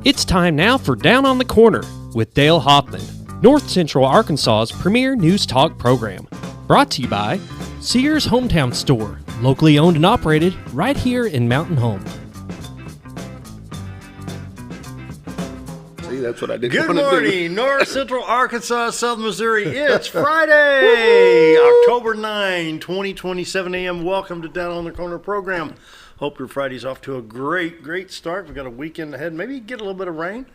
It's time now for Down on the Corner with Dale Hoffman, North Central Arkansas's premier news talk program. Brought to you by Sears Hometown Store, locally owned and operated right here in Mountain Home. See, that's what I did. Good morning, North Central Arkansas, Southern Missouri. It's Friday, October 9, 2020, 7 a.m. Welcome to Down on the Corner program. Hope your Friday's off to a great start. We've got a weekend ahead. Maybe get a little bit of rain.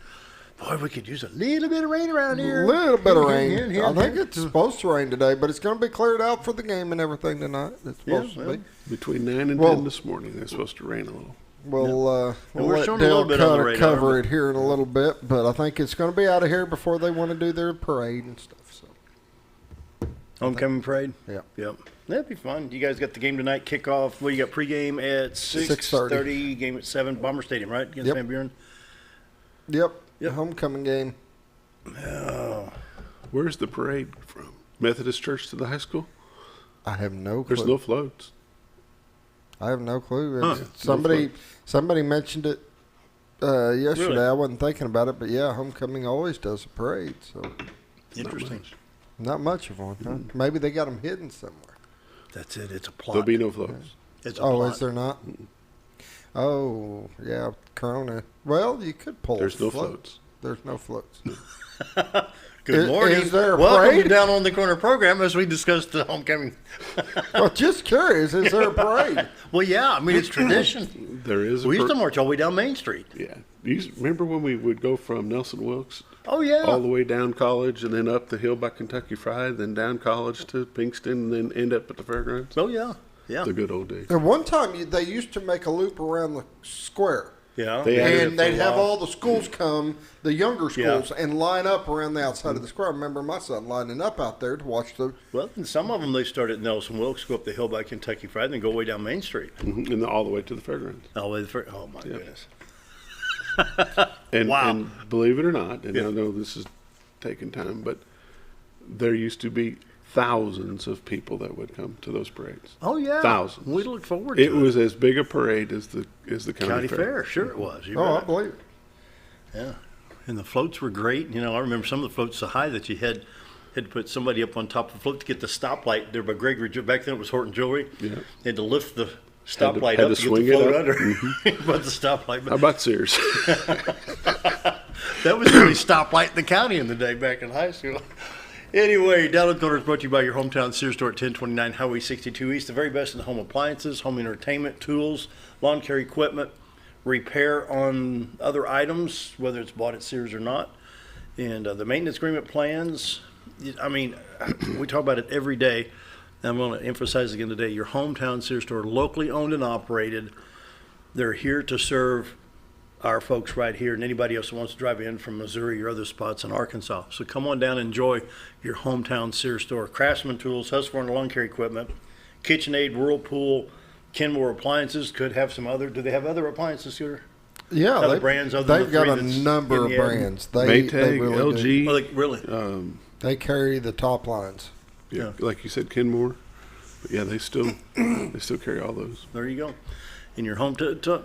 Boy, we could use a little bit of rain around here. A little bit of rain. I think it's supposed to rain today, but it's going to be cleared out for the game and everything tonight. It's supposed to be. Between 9 and 10 this morning, it's supposed to rain a little. We'll let Dale cover it here in a little bit, but I think it's going to be out of here before they want to do their parade and stuff. So, homecoming parade? Yeah. Yep. That'd be fun. You guys got the game tonight, kickoff. Well, you got pregame at 6:30, game at 7, Bomber Stadium, right? Against Van Buren? Yep. Homecoming game. Oh. Where's the parade from? Methodist Church to the high school? I have no clue. There's no floats. I have no clue. Huh, somebody mentioned it yesterday. Really? I wasn't thinking about it, but yeah, homecoming always does a parade. So Interesting. Not much of one. Huh? Maybe they got them hidden somewhere. That's it. It's a plot. There'll be no floats. It's a plot. Is there not? Oh, yeah, Corona. Well, you could pull. There's no floats. There's no floats. Good morning. Is there a Welcome parade? to Down on the Corner program as we discuss the homecoming. Well, just curious, is there a parade? Well, yeah, I mean, it's tradition. There is. We used to march all the way down Main Street. Yeah. Remember when we would go from Nelson Wilkes Oh, yeah. all the way down College and then up the hill by Kentucky Fried, then down College to Pinkston, and then end up at the fairgrounds? Oh, yeah. Yeah. The good old days. At one time, they used to make a loop around the square. Yeah. And they'd have all the schools come, the younger schools, and line up around the outside of the square. I remember my son lining up out there to watch the... Well, and some of them, they start at Nelson Wilkes, go up the hill by Kentucky Fried, and then go way down Main Street. Mm-hmm. And all the way to the fairgrounds. All the way to oh, my goodness. And, Wow. and believe it or not, and I know this is taking time, but there used to be thousands of people that would come to those parades. Oh, yeah. Thousands. We look forward to it. It was as big a parade as the county fair. Sure it was. You're I right. believe it. Yeah. And the floats were great. You know, I remember some of the floats so high that you had to put somebody up on top of the float to get the stoplight there by Gregory. Back then it was Horton Jewelry. Yeah. They had to lift the stoplight had up to to swing get the it float up. under. Mm-hmm. But the stoplight. How about Sears? That was the only stoplight in the county in the day back in high school. Anyway, Down on the Corner is brought to you by your hometown Sears store at 1029 Highway 62 East. The very best in home appliances, home entertainment, tools, lawn care equipment, repair on other items, whether it's bought at Sears or not. And the maintenance agreement plans, I mean, we talk about it every day. And I'm going to emphasize again today, your hometown Sears store, locally owned and operated. They're here to serve our folks right here and anybody else who wants to drive in from Missouri or other spots in Arkansas. So come on down and enjoy your hometown Sears store. Craftsman Tools, Husqvarna Lawn Care Equipment, KitchenAid, Whirlpool, Kenmore Appliances. Could have some other. Do they have other appliances here? Yeah, Other brands other than they've the got three a that's number in of the ad? brands. They Maytag, really do. LG. Oh, like, really? They carry the top lines. Yeah, like you said, Kenmore. But yeah, they still carry all those. There you go. In your home, to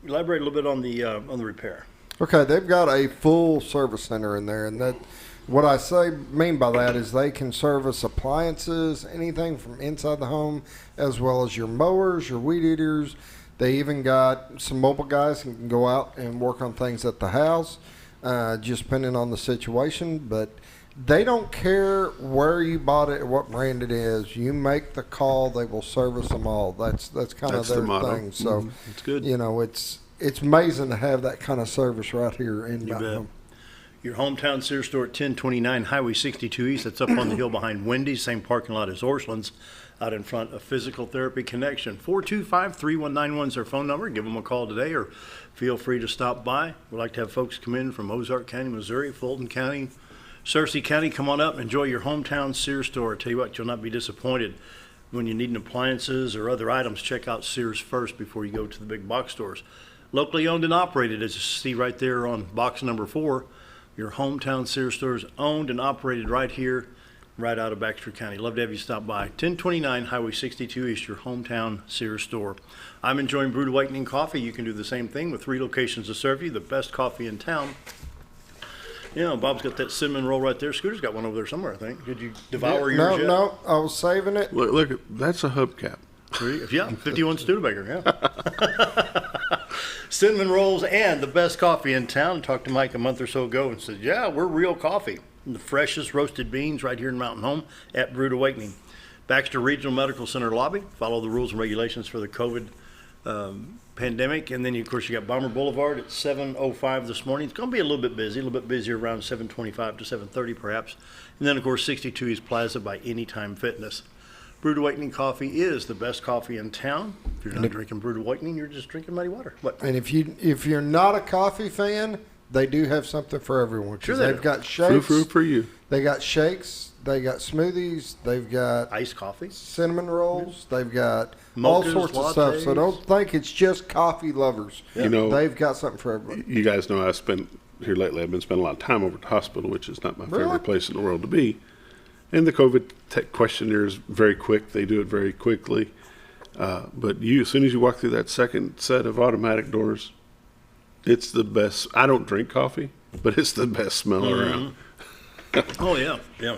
elaborate a little bit on the repair. Okay, they've got a full service center in there, and that what I mean by that is they can service appliances, anything from inside the home, as well as your mowers, your weed eaters. They even got some mobile guys who can go out and work on things at the house, just depending on the situation. But they don't care where you bought it or what brand it is. You make the call, they will service them all. That's kind of their thing. So It's good. you know, it's amazing to have that kind of service right here in You Mountain bet. Home. Your hometown Sears store at 1029 Highway 62 East. That's up on the hill behind Wendy's, same parking lot as Orscheln's, out in front of Physical Therapy Connection. 425-3191 is their phone number. Give them a call today or feel free to stop by. We'd like to have folks come in from Ozark County, Missouri, Fulton County, Searcy County. Come on up and enjoy your hometown Sears store. I tell you what, you'll not be disappointed. When you need appliances or other items, check out Sears first before you go to the big box stores. Locally owned and operated, as you see right there on box number 4. Your hometown Sears store is owned and operated right here right out of Baxter County. Love to have you stop by. 1029 Highway 62 East, your hometown Sears store. I'm enjoying Brewed Awakening coffee. You can do the same thing with 3 locations to serve you. The best coffee in town. You know, Bob's got that cinnamon roll right there. Scooter's got one over there somewhere, I think. Did you devour yours yet? No, I was saving it. Look, that's a hubcap. Yeah, 51 Studebaker, yeah. Cinnamon rolls and the best coffee in town. Talked to Mike a month or so ago and said, yeah, we're real coffee. The freshest roasted beans right here in Mountain Home at Brewed Awakening. Baxter Regional Medical Center lobby. Follow the rules and regulations for the COVID pandemic. And then, of course, you got Bomber Boulevard at 7:05 this morning. It's going to be a little bit busy, a little bit busier around 7:25 to 7:30 perhaps. And then, of course, 62 East Plaza by Anytime Fitness. Brewed Awakening coffee is the best coffee in town. If you're not drinking Brewed Awakening, you're just drinking muddy water. What? And if you're not a coffee fan, they do have something for everyone. Sure they've got shakes. Fruit for you. They got shakes. They got smoothies. They've got Iced coffee. cinnamon rolls. They've got Mochas, all sorts of stuff. So lattes. don't think it's just coffee lovers. You know, They've got something for everybody. you guys know I've been spending a lot of time over at the hospital, which is not my Really? favorite place in the world to be. And the COVID questionnaire is very quick. They do it very quickly. But as soon as you walk through that second set of automatic doors, it's the best. I don't drink coffee, but it's the best smell around. Oh, yeah, yeah.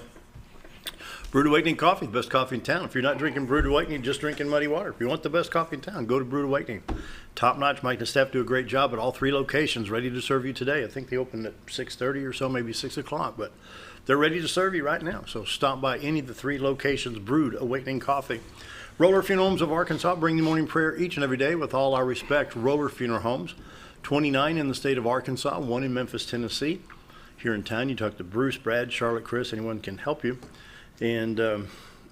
Brewed Awakening coffee, the best coffee in town. If you're not drinking Brewed Awakening, just drinking muddy water. If you want the best coffee in town, go to Brewed Awakening. Top notch. Mike and staff do a great job at all 3 locations, ready to serve you today. I think they open at 6:30 or so, maybe 6 o'clock, but they're ready to serve you right now. So stop by any of the 3 locations, Brewed Awakening Coffee. Roller Funeral Homes of Arkansas bring the morning prayer each and every day with all our respect. Roller Funeral Homes, 29 in the state of Arkansas, 1 in Memphis, Tennessee. Here in town, you talk to Bruce, Brad, Charlotte, Chris, anyone can help you. And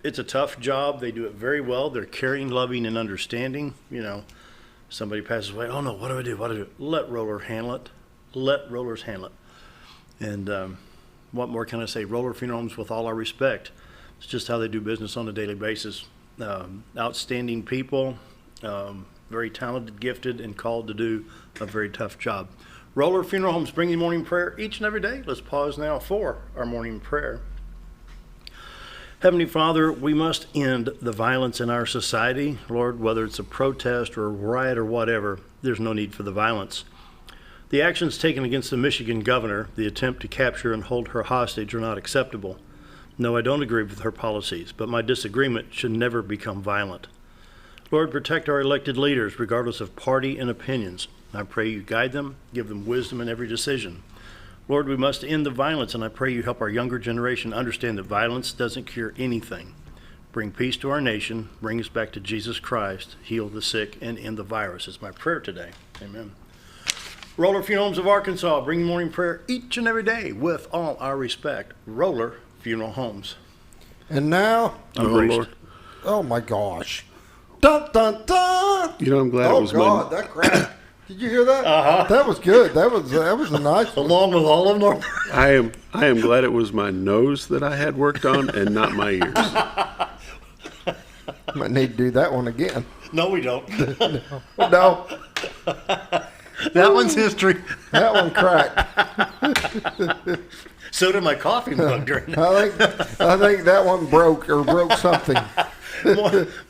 it's a tough job. They do it very well. They're caring, loving, and understanding. You know, somebody passes away. Oh, no, what do I do? What do I do? Let Roller handle it. Let Rollers handle it. And what more can I say? Roller Funeral Homes, with all our respect, it's just how they do business on a daily basis. Outstanding people, very talented, gifted, and called to do a very tough job. Roller Funeral Homes bring you morning prayer each and every day. Let's pause now for our morning prayer. Heavenly Father, we must end the violence in our society. Lord, whether it's a protest or a riot or whatever, there's no need for the violence. The actions taken against the Michigan governor, the attempt to capture and hold her hostage, are not acceptable. No, I don't agree with her policies, but my disagreement should never become violent. Lord, protect our elected leaders, regardless of party and opinions. I pray you guide them, give them wisdom in every decision. Lord, we must end the violence, and I pray you help our younger generation understand that violence doesn't cure anything. Bring peace to our nation, bring us back to Jesus Christ, heal the sick, and end the virus. It's my prayer today. Amen. Roller Funeral Homes of Arkansas, bring morning prayer each and every day with all our respect. Roller Funeral Homes. And now, Oh, Lord. oh my gosh. Dun, dun, dun. You know, I'm glad it was God, that crap. Did you hear that? That was good. That was a nice one. Along with all of them. I am glad it was my nose that I had worked on and not my ears. Might need to do that one again. No, we don't. No, That one's history. that one cracked. So did my coffee mug during that. I think that one broke something.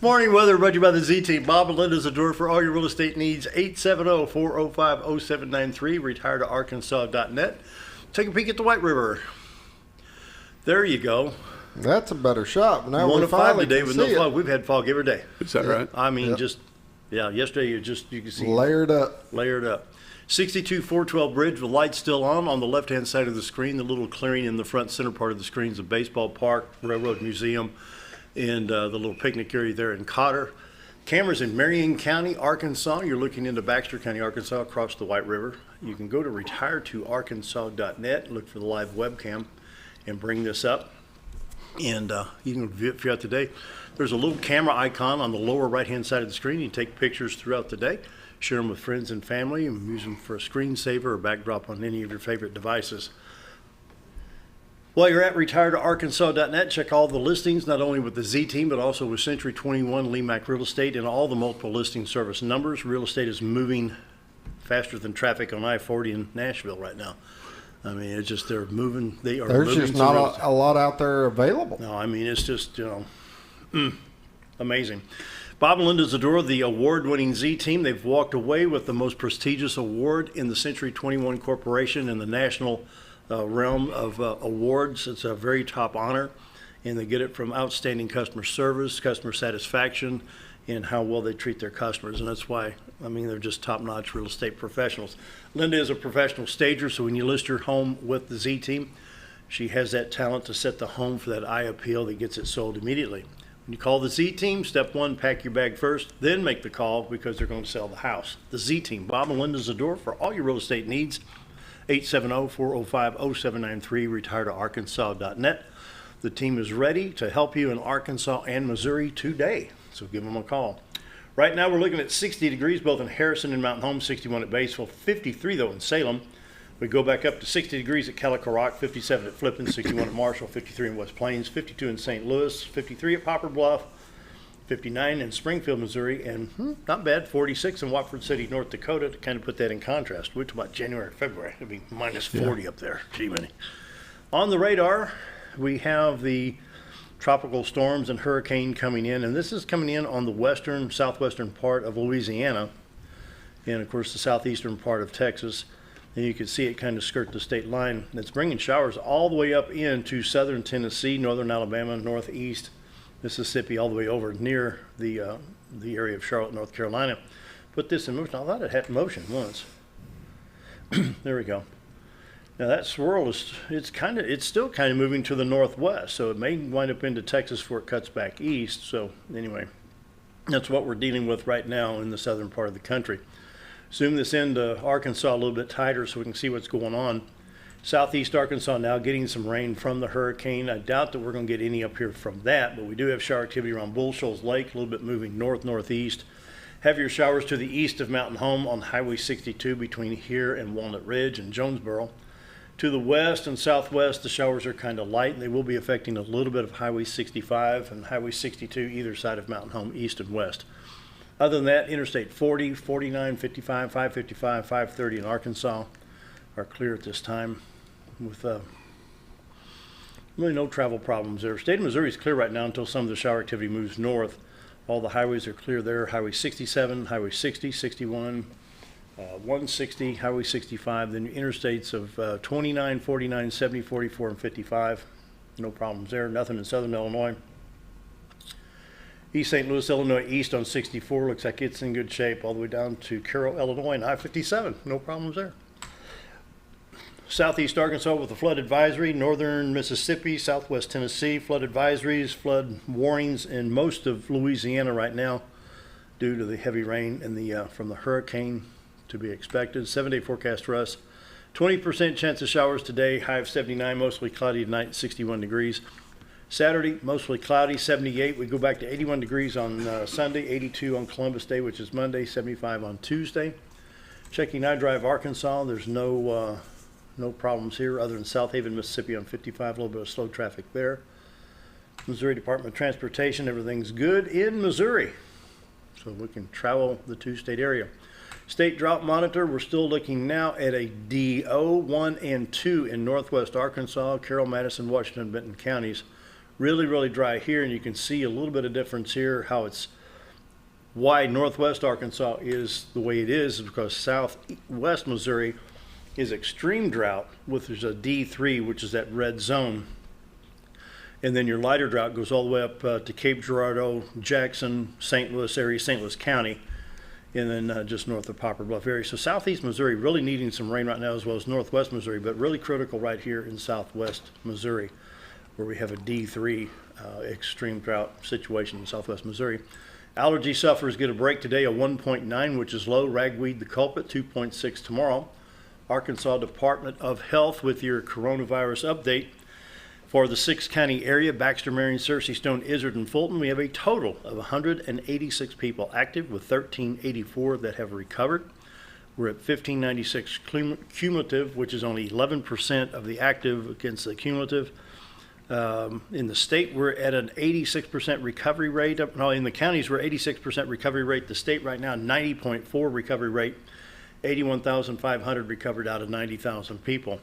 Morning weather brought to you by the Z-Team. Bob and Linda's a door for all your real estate needs. 870-405-0793. RetireToArkansas.net. Take a peek at the White River. There you go. That's a better shot. Now 1 we to 5 finally today can with see no fog. We've had fog every day. Is that right? I mean, Yep. yesterday you can see Layered up. layered up. 62 412 bridge with lights still on the left-hand side of the screen. The little clearing in the front center part of the screen is a baseball park, railroad museum, and the little picnic area there in Cotter. Cameras in Marion County, Arkansas. You're looking into Baxter County, Arkansas, across the White River. You can go to RetireToArkansas.net, look for the live webcam, and bring this up. And you can view it throughout the day. There's a little camera icon on the lower right-hand side of the screen. You take pictures throughout the day, share them with friends and family, and use them for a screensaver or backdrop on any of your favorite devices. While you're at RetireToArkansas.net, check all the listings, not only with the Z-Team, but also with Century 21, Lemac Real Estate, and all the multiple listing service numbers. Real estate is moving faster than traffic on I-40 in Nashville right now. I mean, it's just they're moving. They are. There's moving just some real not estate. a lot out there available. No, I mean, it's just, amazing. Bob and Linda Zadora, the award-winning Z Team, they've walked away with the most prestigious award in the Century 21 Corporation in the national realm of awards. It's a very top honor, and they get it from outstanding customer service, customer satisfaction, and how well they treat their customers. And that's why, I mean, they're just top-notch real estate professionals. Linda is a professional stager, so when you list your home with the Z Team, she has that talent to set the home for that eye appeal that gets it sold immediately. When you call the Z Team, step one, pack your bag first, then make the call because they're going to sell the house. The Z Team, Bob and Linda Zador, for all your real estate needs, 870-405-0793, retiredoarkansas.net. The team is ready to help you in Arkansas and Missouri today, so give them a call. Right now we're looking at 60 degrees both in Harrison and Mountain Home, 61 at Batesville, 53 though in Salem. We go back up to 60 degrees at Calico Rock, 57 at Flippin, 61 at Marshall, 53 in West Plains, 52 in St. Louis, 53 at Poplar Bluff, 59 in Springfield, Missouri, and not bad, 46 in Watford City, North Dakota, to kind of put that in contrast. Wait till about January, February. It'll be minus 40 up there. Gee, many. On the radar, we have the tropical storms and hurricane coming in, and this is coming in on the western, southwestern part of Louisiana, and of course the southeastern part of Texas. And you can see it kind of skirt the state line. It's bringing showers all the way up into southern Tennessee, northern Alabama, northeast Mississippi, all the way over near the area of Charlotte, North Carolina. Put this in motion. I thought it had motion once. There we go. Now that swirl is it's still kind of moving to the northwest, so it may wind up into Texas before it cuts back east. So anyway, that's what we're dealing with right now in the southern part of the country. Zoom this into Arkansas a little bit tighter so we can see what's going on. Southeast Arkansas now getting some rain from the hurricane. I doubt that we're going to get any up here from that, but we do have shower activity around Bull Shoals Lake, a little bit moving north-northeast. Heavier showers to the east of Mountain Home on Highway 62 between here and Walnut Ridge and Jonesboro. To the west and southwest, the showers are kind of light, and they will be affecting a little bit of Highway 65 and Highway 62 either side of Mountain Home, east and west. Other than that, Interstate 40, 49, 55, 555, 530 in Arkansas are clear at this time with really no travel problems there. State of Missouri is clear right now until some of the shower activity moves north. All the highways are clear there. Highway 67, Highway 60, 61, 160, Highway 65, then interstates of 29, 49, 70, 44, and 55. No problems there. Nothing in southern Illinois. East St. Louis, Illinois, east on 64, looks like it's in good shape all the way down to Carroll, Illinois, and I-57. No problems there. Southeast Arkansas with a flood advisory, northern Mississippi, southwest Tennessee, flood advisories, flood warnings in most of Louisiana right now due to the heavy rain and from the hurricane to be expected. 7-day forecast for us. 20% chance of showers today, high of 79, mostly cloudy tonight, 61 degrees. Saturday, mostly cloudy, 78. We go back to 81 degrees on Sunday, 82 on Columbus Day, which is Monday, 75 on Tuesday. Checking I-Drive, Arkansas, there's no problems here other than South Haven, Mississippi on 55, a little bit of slow traffic there. Missouri Department of Transportation, everything's good in Missouri. So we can travel the two-state area. State drought monitor, we're still looking now at a DO 1 and 2 in northwest Arkansas, Carroll, Madison, Washington, Benton counties. Really, really dry here, and you can see a little bit of difference here, why northwest Arkansas is the way it is because southwest Missouri is extreme drought, there's a D3, which is that red zone. And then your lighter drought goes all the way up to Cape Girardeau, Jackson, St. Louis area, St. Louis County, and then just north of Poplar Bluff area. So southeast Missouri really needing some rain right now as well as northwest Missouri, but really critical right here in southwest Missouri, where we have a D3 extreme drought situation in southwest Missouri. Allergy sufferers get a break today, a 1.9, which is low. Ragweed the culprit, 2.6 tomorrow. Arkansas Department of Health with your coronavirus update. For the 6-county area, Baxter, Marion, Searcy, Stone, Izard, and Fulton, we have a total of 186 people active with 1384 that have recovered. We're at 1596 cumulative, which is only 11% of the active against the cumulative. In the state, we're at an 86% recovery rate. No, in the counties, we're 86% recovery rate. The state right now, 90.4 recovery rate. 81,500 recovered out of 90,000 people.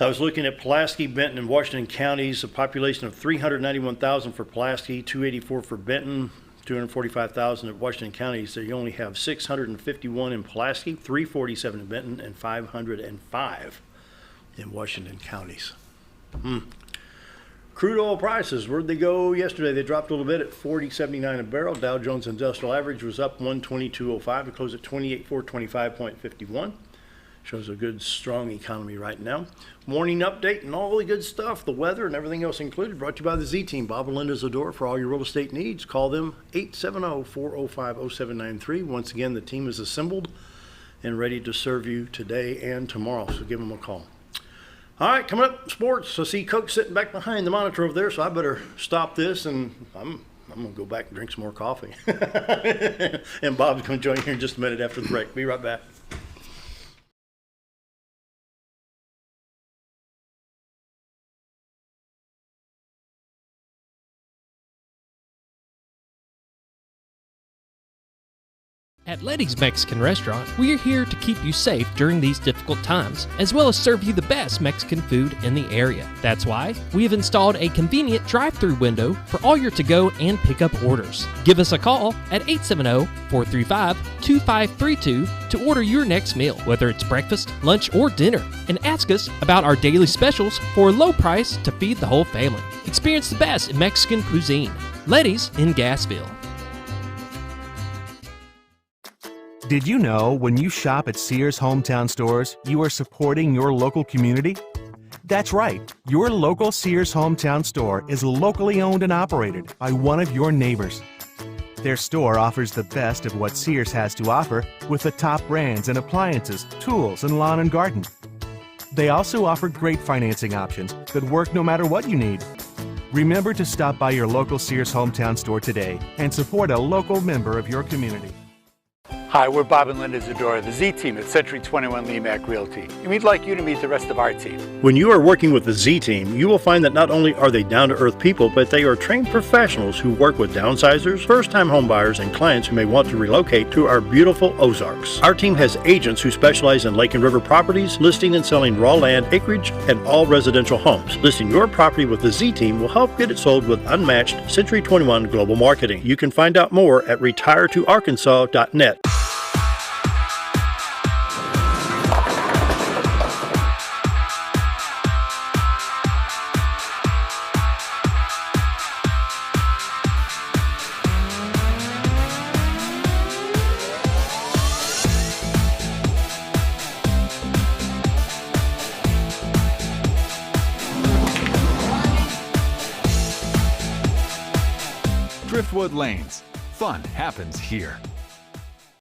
I was looking at Pulaski, Benton, and Washington counties, a population of 391,000 for Pulaski, 284 for Benton, 245,000 at Washington County. So you only have 651 in Pulaski, 347 in Benton, and 505 in Washington counties. Crude oil prices, where'd they go yesterday? They dropped a little bit at $40.79 a barrel. Dow Jones Industrial Average was up 122.05. It closed at 28,425.51. Shows a good, strong economy right now. Morning update and all the good stuff, the weather and everything else included, brought to you by the Z-Team. Bob and Linda Zador for all your real estate needs. Call them 870-405-0793. Once again, the team is assembled and ready to serve you today and tomorrow, so give them a call. All right, coming up, sports. I see Coach sitting back behind the monitor over there, so I better stop this, and I'm going to go back and drink some more coffee. And Bob's going to join here in just a minute after the break. Be right back. At Letty's Mexican Restaurant, we are here to keep you safe during these difficult times, as well as serve you the best Mexican food in the area. That's why we have installed a convenient drive-through window for all your to-go and pickup orders. Give us a call at 870-435-2532 to order your next meal, whether it's breakfast, lunch, or dinner, and ask us about our daily specials for a low price to feed the whole family. Experience the best in Mexican cuisine. Letty's in Gassville. Did you know when you shop at Sears Hometown Stores, you are supporting your local community? That's right. Your local Sears Hometown Store is locally owned and operated by one of your neighbors. Their store offers the best of what Sears has to offer with the top brands and appliances, tools, and lawn and garden. They also offer great financing options that work no matter what you need. Remember to stop by your local Sears Hometown Store today and support a local member of your community. Hi, we're Bob and Linda Zadora, the Z-Team at Century 21 Lemac Realty, and we'd like you to meet the rest of our team. When you are working with the Z-Team, you will find that not only are they down-to-earth people, but they are trained professionals who work with downsizers, first-time homebuyers, and clients who may want to relocate to our beautiful Ozarks. Our team has agents who specialize in lake and river properties, listing and selling raw land, acreage, and all residential homes. Listing your property with the Z-Team will help get it sold with unmatched Century 21 global marketing. You can find out more at retiretoarkansas.net. Driftwood Lanes. Fun happens here.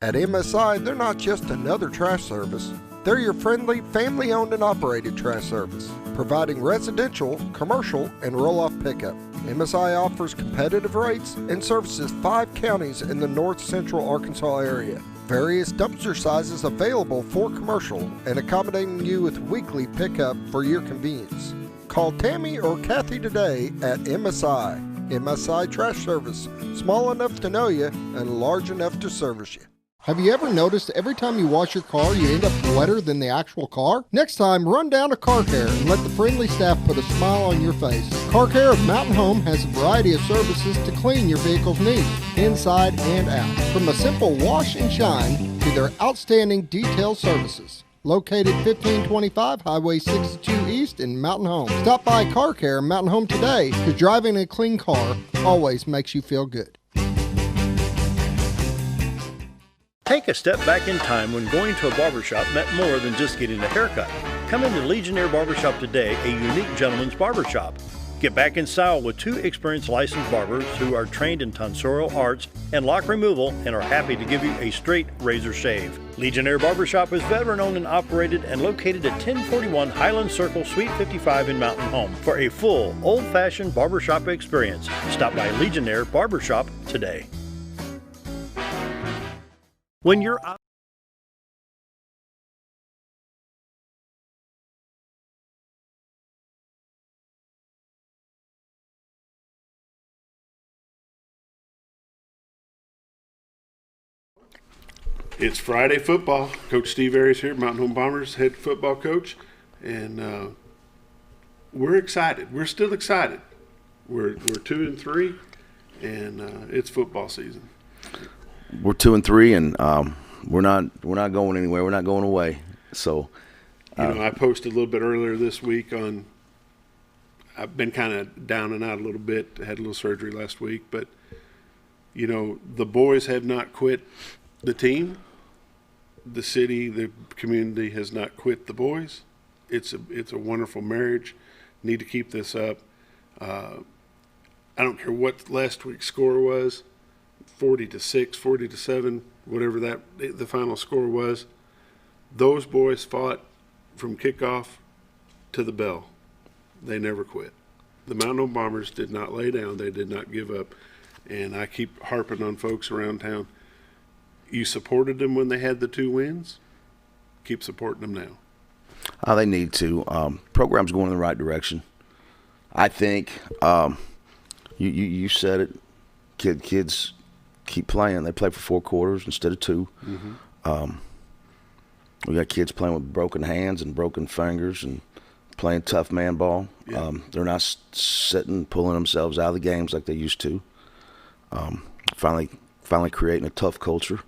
At MSI, they're not just another trash service. They're your friendly, family-owned and operated trash service, providing residential, commercial, and roll-off pickup. MSI offers competitive rates and services 5 counties in the north central Arkansas area. Various dumpster sizes available for commercial and accommodating you with weekly pickup for your convenience. Call Tammy or Kathy today at MSI. MSI Trash Service, small enough to know you and large enough to service you. Have you ever noticed every time you wash your car, you end up wetter than the actual car? Next time, run down to Car Care and let the friendly staff put a smile on your face. Car Care of Mountain Home has a variety of services to clean your vehicle's needs, inside and out. From a simple wash and shine to their outstanding detail services. Located 1525 Highway 62 East in Mountain Home. Stop by Car Care Mountain Home today, because driving a clean car always makes you feel good. Take a step back in time when going to a barbershop meant more than just getting a haircut. Come into Legionnaire Barbershop today, a unique gentleman's barbershop. Get back in style with 2 experienced licensed barbers who are trained in tonsorial arts and lock removal and are happy to give you a straight razor shave. Legionnaire Barbershop is veteran-owned and operated and located at 1041 Highland Circle, Suite 55 in Mountain Home. For a full, old-fashioned barbershop experience, stop by Legionnaire Barbershop today. When you're out It's Friday football. Coach Steve Arias here, Mountain Home Bombers head football coach. And we're excited. We're still excited. We're 2-3, and it's football season. We're 2-3, and we're not going anywhere. We're not going away. So, I posted a little bit earlier this week on. I've been kind of down and out a little bit. I had a little surgery last week, but the boys have not quit the team. The city, the community has not quit the boys. It's a wonderful marriage. Need to keep this up. I don't care what last week's score was, 40-6, 40-7, whatever the final score was. Those boys fought from kickoff to the bell. They never quit. The Mountain Home Bombers did not lay down. They did not give up. And I keep harping on folks around town. You supported them when they had the 2 wins. Keep supporting them now. They need to. Program's going in the right direction. I think you said it. Kids keep playing. They play for 4 quarters instead of 2. Mm-hmm. We got kids playing with broken hands and broken fingers and playing tough man ball. Yeah. They're not sitting, pulling themselves out of the games like they used to. Finally creating a tough culture.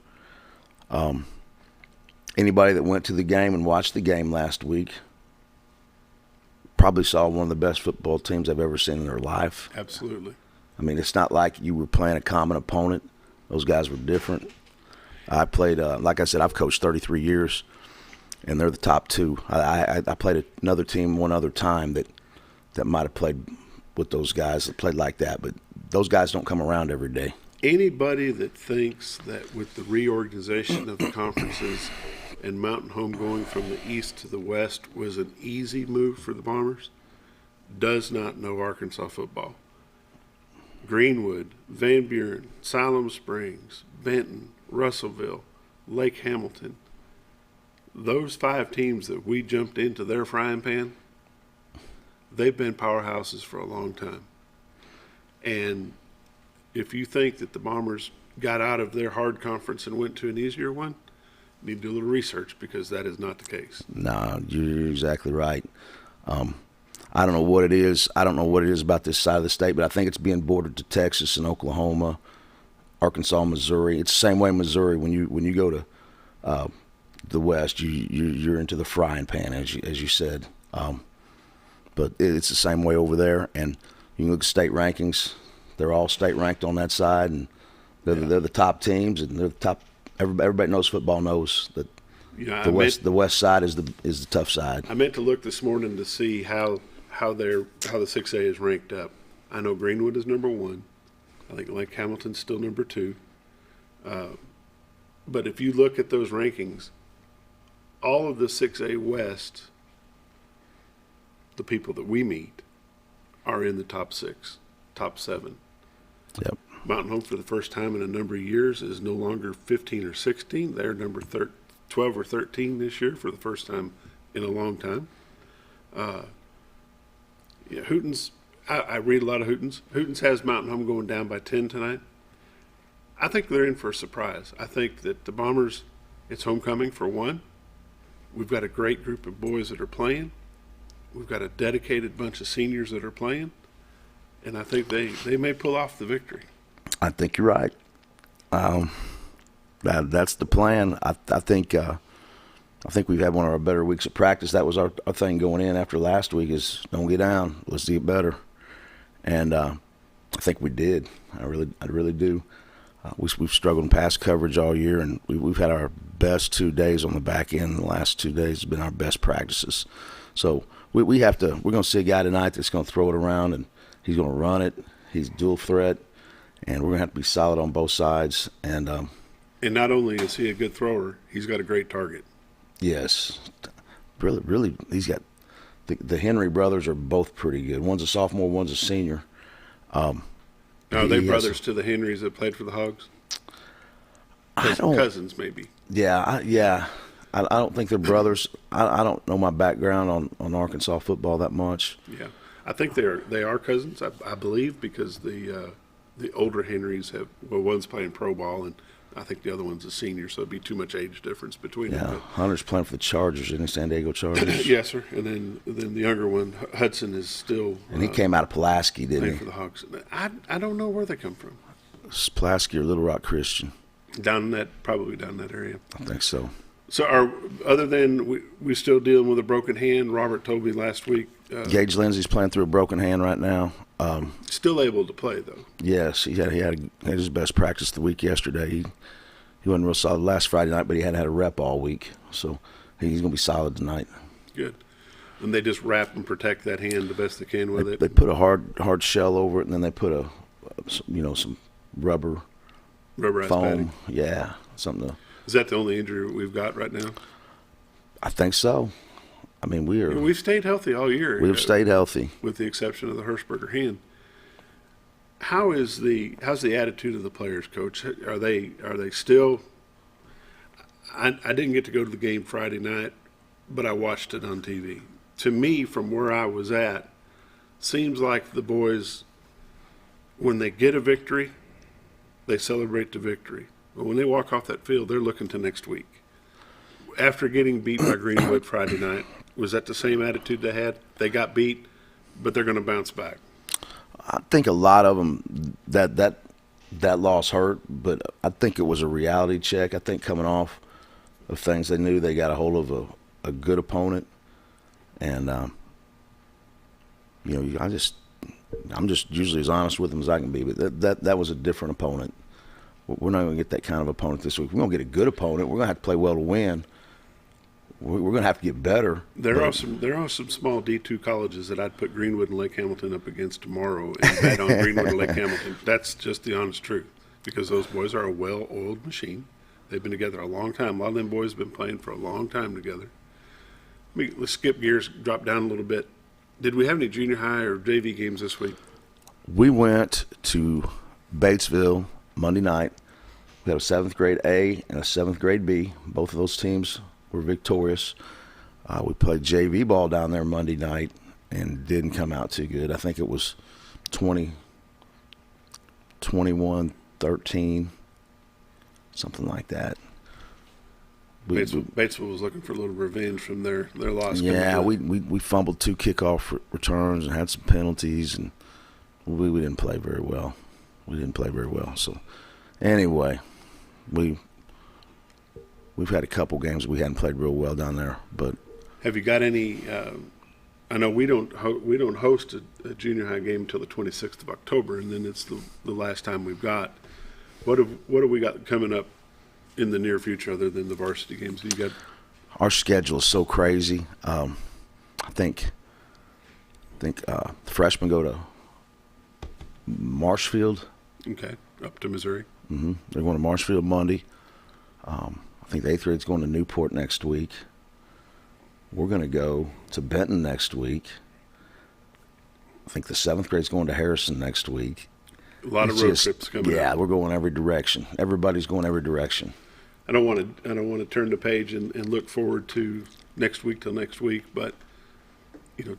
Anybody that went to the game and watched the game last week probably saw one of the best football teams I've ever seen in their life. Absolutely. I mean, it's not like you were playing a common opponent. Those guys were different. I played, like I said, I've coached 33 years, and they're the top 2. I played another team one other time that might have played with those guys that played like that, but those guys don't come around every day. Anybody that thinks that with the reorganization of the conferences and Mountain Home going from the east to the west was an easy move for the Bombers does not know Arkansas football. Greenwood, Van Buren, Siloam Springs, Benton, Russellville, Lake Hamilton, those 5 teams that we jumped into their frying pan, they've been powerhouses for a long time. And if you think that the Bombers got out of their hard conference and went to an easier one, you need to do a little research, because that is not the case. No, you're exactly right. I don't know what it is. I don't know what it is about this side of the state, but I think it's being bordered to Texas and Oklahoma, Arkansas, Missouri. It's the same way in Missouri. When you go to the West, you're into the frying pan, as you said. But it's the same way over there. And you can look at state rankings. They're all state ranked on that side, and they're the top teams, and they're the top. Everybody knows football knows that the west side is the tough side. I meant to look this morning to see how the 6A is ranked up. I know Greenwood is number 1. I think Lake Hamilton's still number 2. But if you look at those rankings, all of the 6A West, the people that we meet, are in the top 6, top 7. Yep. Mountain Home, for the first time in a number of years, is no longer 15 or 16. They're number 12 or 13 this year for the first time in a long time. Hooten's, I read a lot of Hooten's. Hooten's has Mountain Home going down by 10 tonight. I think they're in for a surprise. I think that the Bombers, it's homecoming for one. We've got a great group of boys that are playing. We've got a dedicated bunch of seniors that are playing. And I think they may pull off the victory. I think you're right. That's the plan. I think we've had one of our better weeks of practice. That was our thing going in after last week is don't get down. Let's get better. And I think we did. I really do. We've struggled in pass coverage all year, and we've had our best 2 days on the back end. The last 2 days have been our best practices. So we have to. We're going to see a guy tonight that's going to throw it around, and he's going to run it. He's dual threat, and we're going to have to be solid on both sides. And not only is he a good thrower, he's got a great target. Yes, really, he's got the Henry brothers are both pretty good. One's a sophomore, one's a senior. Are they brothers to the Henrys that played for the Hogs? Cousins, maybe. Yeah. I don't think they're brothers. I don't know my background on Arkansas football that much. Yeah, I think they are cousins. I believe because the the older Henrys have, well, one's playing pro ball, and I think the other one's a senior, so it'd be too much age difference between Yeah, them. Hunter's playing for the Chargers, isn't he? San Diego Chargers. Yes, sir. And then the younger one, Hudson, is still. And he came out of Pulaski, didn't playing he? for the Hawks. I don't know where they come from. Pulaski or Little Rock Christian. Probably down in that area. I think so. So other than we still dealing with a broken hand. Robert told me last week. Gage Lindsey's playing through a broken hand right now. Still able to play though. Yes, he had his best practice the week yesterday. He wasn't real solid last Friday night, but he had a rep all week, so he's going to be solid tonight. Good. And they just wrap and protect that hand the best they can with it. They put a hard shell over it, and then they put some rubber Rubberized foam. padding. Yeah, something to. Is that the only injury we've got right now? I think so. I mean, we've stayed healthy all year. We've stayed healthy, with the exception of the Hirschberger hand. How's the attitude of the players, Coach? Are they still? I didn't get to go to the game Friday night, but I watched it on TV. To me, from where I was at, seems like the boys, when they get a victory, they celebrate the victory. But when they walk off that field, they're looking to next week. After getting beat by Greenwood Friday night, was that the same attitude they had? They got beat, but they're going to bounce back. I think a lot of them that loss hurt, but I think it was a reality check. I think coming off of things, they knew they got a hold of a good opponent, and I'm just usually as honest with them as I can be. But that was a different opponent. We're not going to get that kind of opponent this week. We're going to get a good opponent. We're going to have to play well to win. We're going to have to get better. There are some small D2 colleges that I'd put Greenwood and Lake Hamilton up against tomorrow and bet on Greenwood and Lake Hamilton. That's just the honest truth, because those boys are a well-oiled machine. They've been together a long time. A lot of them boys have been playing for a long time together. Let's skip gears, drop down a little bit. Did we have any junior high or JV games this week? We went to Batesville Monday night. We had a 7th grade A and a 7th grade B. Both of those teams were victorious. We played JV ball down there Monday night and didn't come out too good. I think it was 21-13, something like that. Batesville was looking for a little revenge from their loss. Yeah, we fumbled 2 kickoff returns and had some penalties, and we didn't play very well. So anyway, we've had a couple games we hadn't played real well down there. But have you got any? I know we don't host a junior high game until the 26th of October, and then it's the last time we've got. What have we got coming up in the near future other than the varsity games? You got? Our schedule is so crazy. I think the freshmen go to Marshfield. Okay, up to Missouri. Mm-hmm. They're going to Marshfield Monday. I think the 8th grade's going to Newport next week. We're going to go to Benton next week. I think the 7th grade's going to Harrison next week. A lot of road trips coming. Yeah, up. We're going every direction. Everybody's going every direction. I don't want to turn the page and look forward to next week till next week, but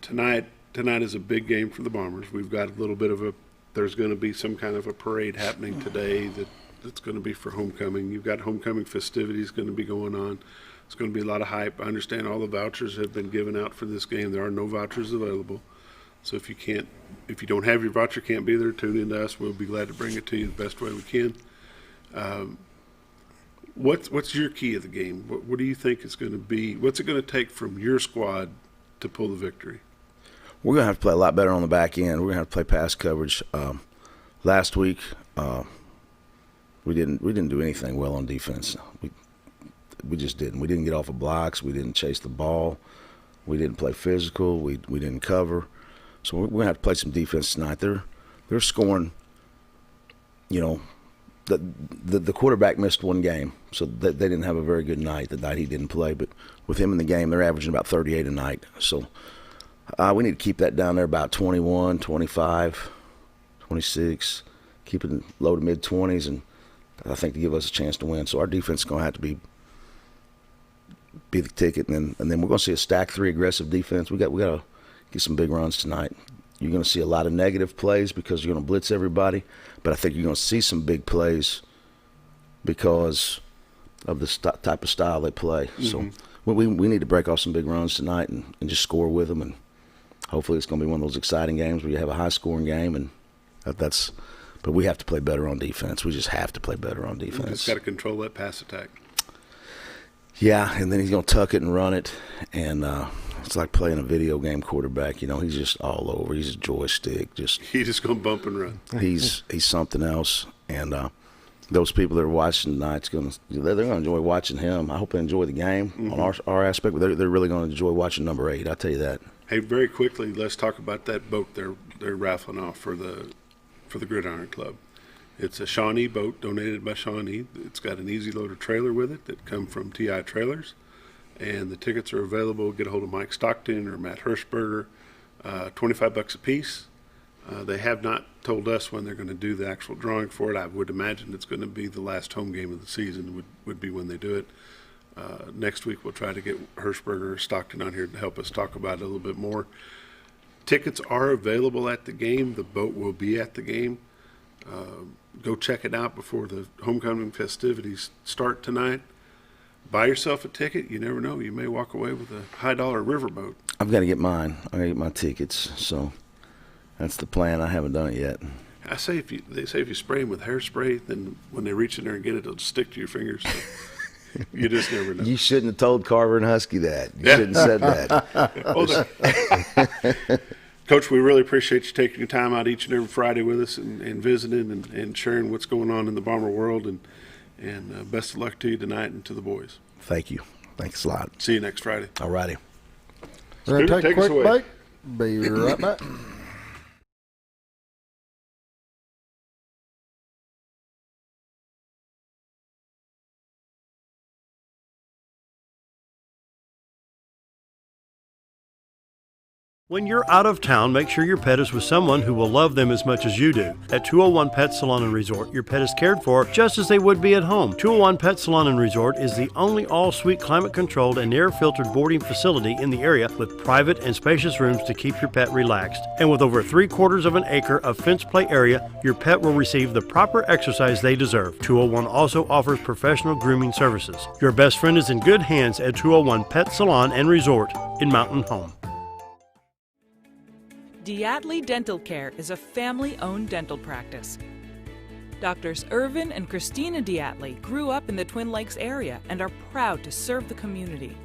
tonight is a big game for the Bombers. We've got a little bit of there's going to be some kind of a parade happening today that's going to be for homecoming. You've got homecoming festivities going to be going on. It's going to be a lot of hype. I understand all the vouchers have been given out for this game. There are no vouchers available. So if you don't have your voucher, can't be there, tune in to us. We'll be glad to bring it to you the best way we can. What's your key of the game? What do you think is going to be? What's it going to take from your squad to pull the victory? We're going to have to play a lot better on the back end. We're going to have to play pass coverage. Last week, we didn't do anything well on defense. We just didn't. We didn't get off of blocks. We didn't chase the ball. We didn't play physical. We didn't cover. So we're going to have to play some defense tonight. They're scoring. The quarterback missed one game, so they didn't have a very good night the night he didn't play. But with him in the game, they're averaging about 38 a night. So we need to keep that down there about 21, 25, 26, keep it low to mid-20s, and I think to give us a chance to win. So our defense is going to have to be the ticket, and then we're going to see a stack 3 aggressive defense. We got to get some big runs tonight. You're going to see a lot of negative plays because you're going to blitz everybody, but I think you're going to see some big plays because of the type of style they play. So we need to break off some big runs tonight and just score with them, and hopefully it's going to be one of those exciting games where you have a high-scoring game, and that's. But we have to play better on defense. We just have to play better on defense. You just got to control that pass attack. Yeah, and then he's going to tuck it and run it, and it's like playing a video game quarterback. You know, he's just all over. He's a joystick. He's just going to bump and run. He's something else, and those people that are watching tonight, they're going to enjoy watching him. I hope they enjoy the game on our aspect, but they're really going to enjoy watching number 8. I'll tell you that. Hey, very quickly, let's talk about that boat they're raffling off for the Gridiron Club. It's a Shawnee boat donated by Shawnee. It's got an easy loader trailer with it that come from TI Trailers, and the tickets are available. Get a hold of Mike Stockton or Matt Hirschberger. $25 a piece. They have not told us when they're going to do the actual drawing for it. I would imagine it's going to be the last home game of the season would be when they do it. Next week we'll try to get Hirschberger or Stockton on here to help us talk about it a little bit more. Tickets are available at the game. The boat will be at the game. Go check it out before the homecoming festivities start tonight. Buy yourself a ticket. You never know. You may walk away with a high-dollar riverboat. I've got to get mine. I got to get my tickets. So that's the plan. I haven't done it yet. They say if you spray them with hairspray, then when they reach in there and get it, it'll stick to your fingers. So you just never know. You shouldn't have told Carver and Huskey that. You shouldn't have said that. Coach, we really appreciate you taking your time out each and every Friday with us and visiting and sharing what's going on in the Bomber world. And best of luck to you tonight and to the boys. Thank you. Thanks a lot. See you next Friday. All righty. We're going to take a quick break. Be right back. When you're out of town, make sure your pet is with someone who will love them as much as you do. At 201 Pet Salon and Resort, your pet is cared for just as they would be at home. 201 Pet Salon and Resort is the only all-suite climate-controlled and air-filtered boarding facility in the area with private and spacious rooms to keep your pet relaxed. And with over 3/4 of an acre of fenced play area, your pet will receive the proper exercise they deserve. 201 also offers professional grooming services. Your best friend is in good hands at 201 Pet Salon and Resort in Mountain Home. Diatley Dental Care is a family-owned dental practice. Doctors Irvin and Christina Diatley grew up in the Twin Lakes area and are proud to serve the community.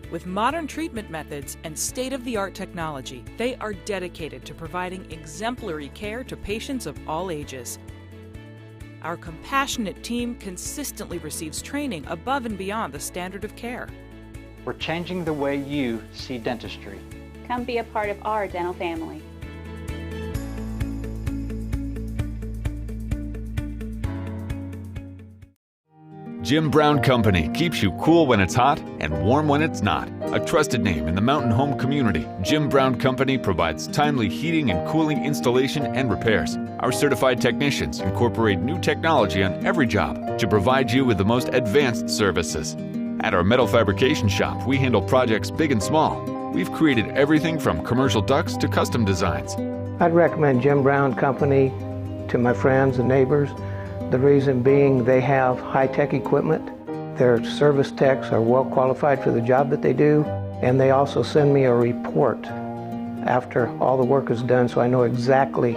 With modern treatment methods and state-of-the-art technology, they are dedicated to providing exemplary care to patients of all ages. Our compassionate team consistently receives training above and beyond the standard of care. We're changing the way you see dentistry. Come be a part of our dental family. Jim Brown Company keeps you cool when it's hot and warm when it's not. A trusted name in the mountain home community, Jim Brown Company provides timely heating and cooling installation and repairs. Our certified technicians incorporate new technology on every job to provide you with the most advanced services. At our metal fabrication shop, we handle projects big and small. We've created everything from commercial ducts to custom designs. I'd recommend Jim Brown Company to my friends and neighbors. The reason being they have high-tech equipment. Their service techs are well qualified for the job that they do, and they also send me a report after all the work is done so I know exactly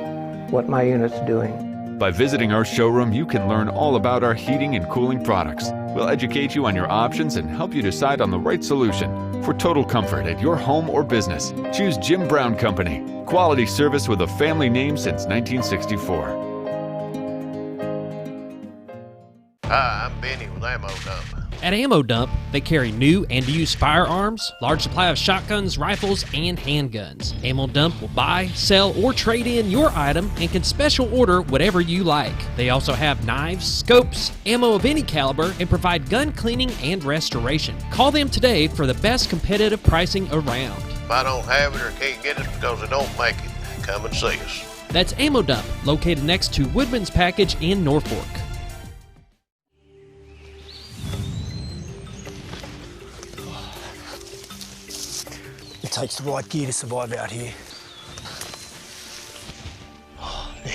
what my unit's doing. By visiting our showroom, you can learn all about our heating and cooling products. We'll educate you on your options and help you decide on the right solution. For total comfort at your home or business, choose Jim Brown Company. Quality service with a family name since 1964. Hi, I'm Benny with Ammo Dump. At Ammo Dump, they carry new and used firearms, large supply of shotguns, rifles, and handguns. Ammo Dump will buy, sell, or trade in your item and can special order whatever you like. They also have knives, scopes, ammo of any caliber, and provide gun cleaning and restoration. Call them today for the best competitive pricing around. If I don't have it or can't get it because I don't make it, come and see us. That's Ammo Dump, located next to Woodman's Package in Norfolk. It takes the right gear to survive out here.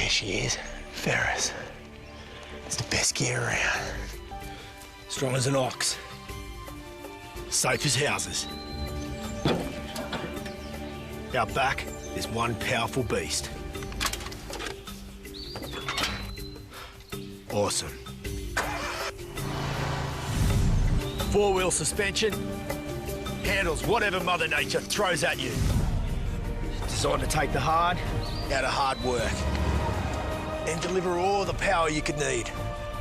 she is, Ferris. It's the best gear around. Strong as an ox. Safe as houses. Out back, there's one powerful beast. Awesome. Four-wheel suspension. Handles whatever Mother Nature throws at you. Designed to take the hard out of hard work. And deliver all the power you could need.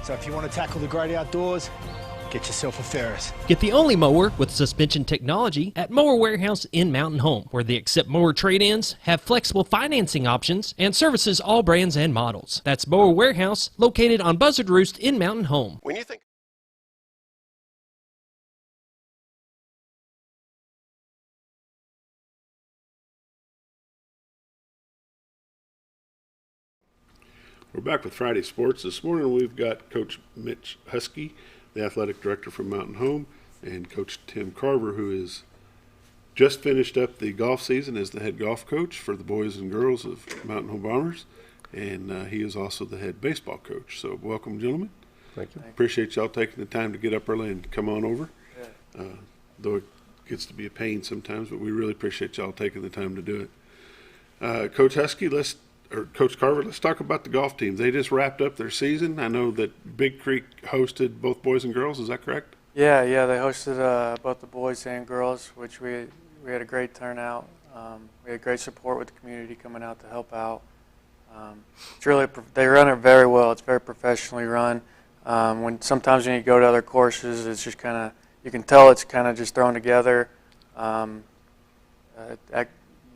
So if you want to tackle the great outdoors, get yourself a Ferris. Get the only mower with suspension technology at Mower Warehouse in Mountain Home, where they accept mower trade-ins, have flexible financing options, and services all brands and models. That's Mower Warehouse, located on Buzzard Roost in Mountain Home. When you think We're back with Friday Sports. This morning we've got Coach Mitch Huskey, the athletic director from Mountain Home, and Coach Tim Carver, who is just finished up the golf season as the head golf coach for the boys and girls of Mountain Home Bombers, and he is also the head baseball coach. So welcome, gentlemen. Thank you. Appreciate y'all taking the time to get up early and come on over. Though it gets to be a pain sometimes, but we really appreciate y'all taking the time to do it. Coach Huskey, Coach Carver, let's talk about the golf team. They just wrapped up their season. I know that Big Creek hosted both boys and girls. Is that correct? Yeah, they hosted both the boys and girls, which we had a great turnout. We had great support with the community coming out to help out. It's really they run it very well. It's very professionally run. Sometimes when you go to other courses, it's just kind of, you can tell it's kind of just thrown together.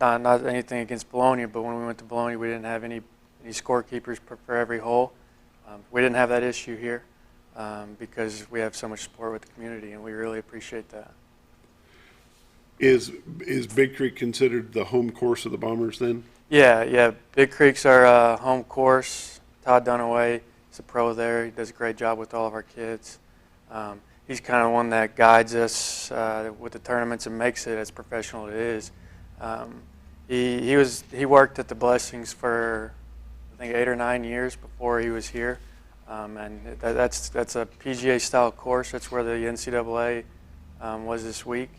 Not anything against Bologna, but when we went to Bologna, we didn't have any scorekeepers for every hole. We didn't have that issue here because we have so much support with the community, and we really appreciate that. Is Big Creek considered the home course of the Bombers then? Yeah. Big Creek's our home course. Todd Dunaway is a pro there. He does a great job with all of our kids. He's kind of one that guides us with the tournaments and makes it as professional as it is. He worked at the Blessings for I think 8 or 9 years before he was here, and that's a PGA style course. That's where the NCAA was this week,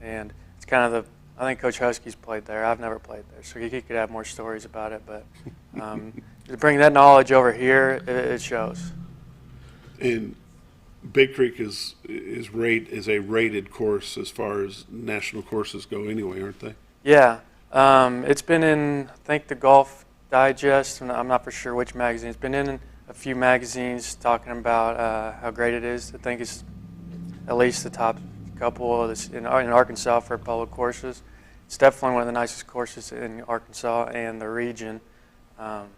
and it's kind of I think Coach Huskey's played there. I've never played there, so he could have more stories about it. But to bring that knowledge over here, it shows. And Big Creek is a rated course as far as national courses go anyway, aren't they? Yeah. It's been in, I think, the Golf Digest, and I'm not for sure which magazine. It's been in a few magazines talking about how great it is. I think it's at least the top couple in Arkansas for public courses. It's definitely one of the nicest courses in Arkansas and the region. And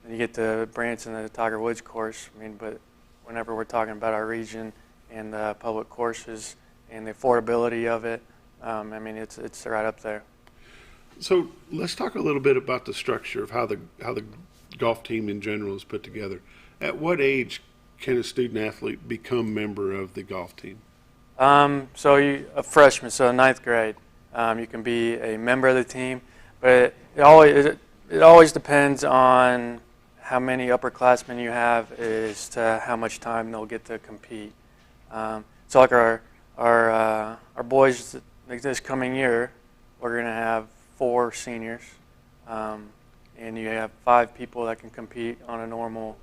you get the Branson and the Tiger Woods course. But whenever we're talking about our region and the public courses and the affordability of it, it's right up there. So let's talk a little bit about the structure of how the golf team in general is put together. At what age can a student athlete become member of the golf team? A freshman, so 9th grade, you can be a member of the team, but it always depends on how many upperclassmen you have as to how much time they'll get to compete. So like our boys this coming year, we're going to have 4 seniors, and you have 5 people that can compete on a normal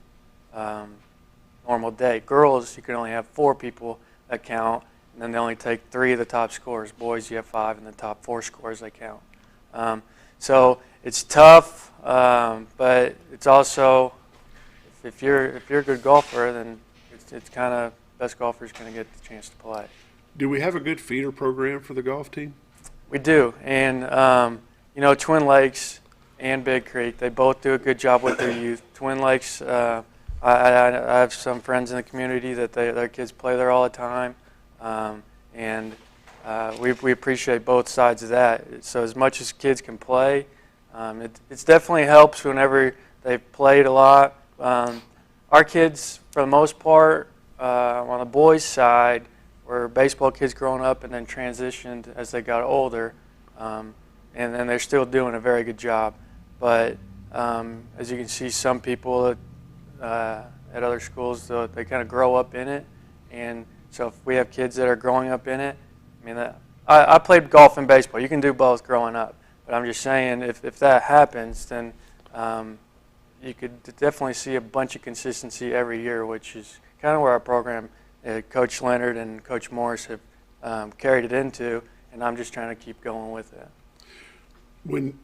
day. Girls, you can only have 4 people that count, and then they only take 3 of the top scorers. Boys, you have 5, and the top 4 scorers they count. So it's tough, but it's also, if you're a good golfer, then it's kind of best golfer's going to get the chance to play. Do we have a good feeder program for the golf team? We do, and Twin Lakes and Big Creek, they both do a good job with their youth. Twin Lakes, I have some friends in the community that their kids play there all the time, and we appreciate both sides of that. So as much as kids can play, it definitely helps whenever they've played a lot. Our kids, for the most part, on the boys' side, were baseball kids growing up and then transitioned as they got older, and then they're still doing a very good job. But as you can see, some people at other schools, they kind of grow up in it. And so if we have kids that are growing up in it, I mean, I played golf and baseball. You can do both growing up. But I'm just saying, if that happens, then you could definitely see a bunch of consistency every year, which is kind of where our program, Coach Leonard and Coach Morris have carried it into, and I'm just trying to keep going with it. When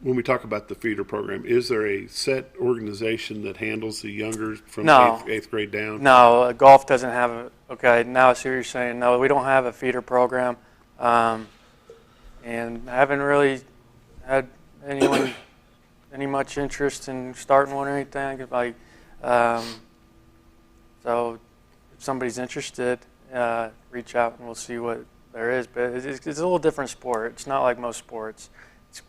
we talk about the feeder program, is there a set organization that handles the younger from eighth grade down? No, golf doesn't have a, okay, now I see what you're saying. No, we don't have a feeder program, and I haven't really had any much interest in starting one or anything. Like, so if somebody's interested, reach out and we'll see what there is. But it's a little different sport. It's not like most sports.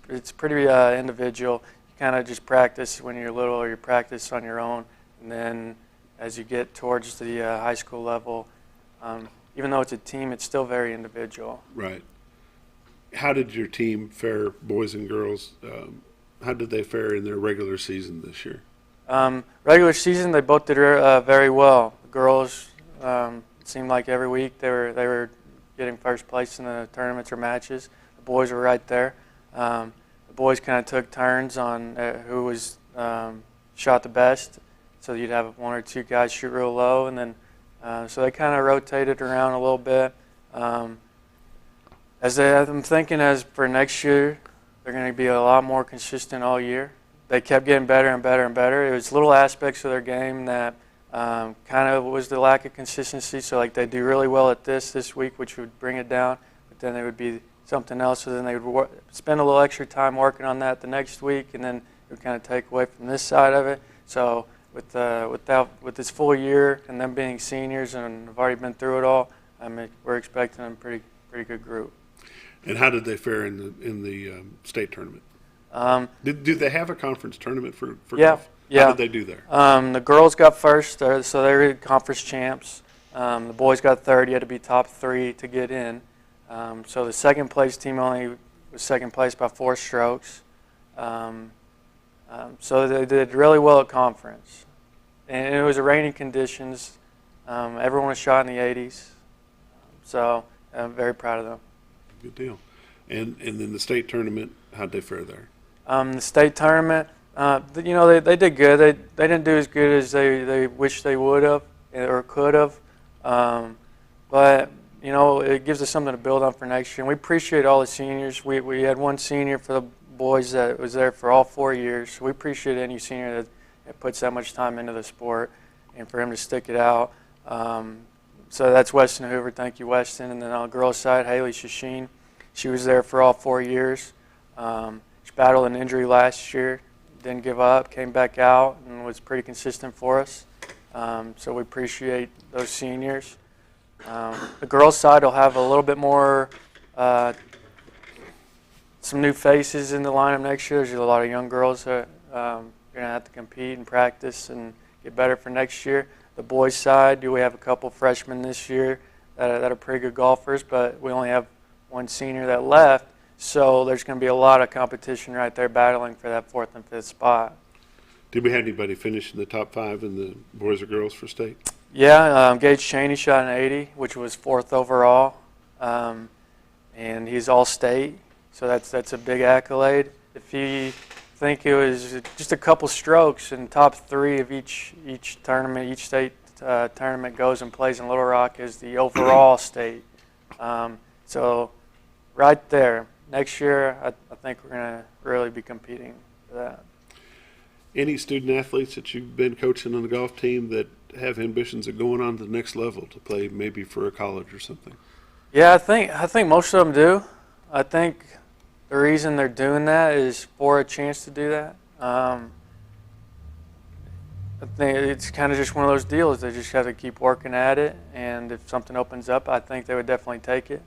It's pretty individual. You kind of just practice when you're little, or you practice on your own, and then as you get towards the high school level, even though it's a team, it's still very individual. Right. How did your team fare, boys and girls? How did they fare in their regular season this year? Regular season, they both did very well. The girls, it seemed like every week they were getting first place in the tournaments or matches. The boys were right there. The boys kind of took turns on who was shot the best. So you'd have one or two guys shoot real low, and then so they kind of rotated around a little bit. I'm thinking as for next year, they're going to be a lot more consistent all year. They kept getting better and better and better. It was little aspects of their game that kind of was the lack of consistency. So like they do really well at this week, which would bring it down, but then they would be something else, so then they would spend a little extra time working on that the next week, and then it would kind of take away from this side of it. So with this full year and them being seniors and have already been through it all, I mean, we're expecting a pretty good group. And how did they fare in the state tournament? Do they have a conference tournament for golf? Yeah. How did they do there? The girls got first, so they were conference champs. The boys got third. You had to be top 3 to get in. So the second place team only was second place by 4 strokes. So they did really well at conference. And it was rainy conditions. Everyone was shot in the 80s. So I'm very proud of them. Good deal. And then the state tournament, how'd they fare there? The state tournament, you know, they did good. They didn't do as good as they wish they would have or could have. But you know, it gives us something to build on for next year. And we appreciate all the seniors. We had one senior for the boys that was there for all 4 years. So we appreciate any senior that puts that much time into the sport, and for him to stick it out. So that's Weston Hoover. Thank you, Weston. And then on the girls' side, Haley Shasheen. She was there for all 4 years. She battled an injury last year, didn't give up, came back out, and was pretty consistent for us. So we appreciate those seniors. The girls' side will have a little bit more, some new faces in the lineup next year. There's a lot of young girls that are going to have to compete and practice and get better for next year. The boys' side, we have a couple freshmen this year that are pretty good golfers, but we only have one senior that left, so there's going to be a lot of competition right there battling for that 4th and 5th spot. Did we have anybody finish in the top 5 in the boys or girls for state? Yeah, Gage Cheney shot an 80, which was 4th overall, and he's all-state, so that's a big accolade. If you think it was just a couple strokes in top 3 of each tournament, each state tournament goes and plays in Little Rock as the overall state. So right there, next year I think we're going to really be competing for that. Any student athletes that you've been coaching on the golf team that have ambitions of going on to the next level to play maybe for a college or something? Yeah, I think most of them do. I think the reason they're doing that is for a chance to do that. I think it's kind of just one of those deals. They just have to keep working at it, and if something opens up, I think they would definitely take it.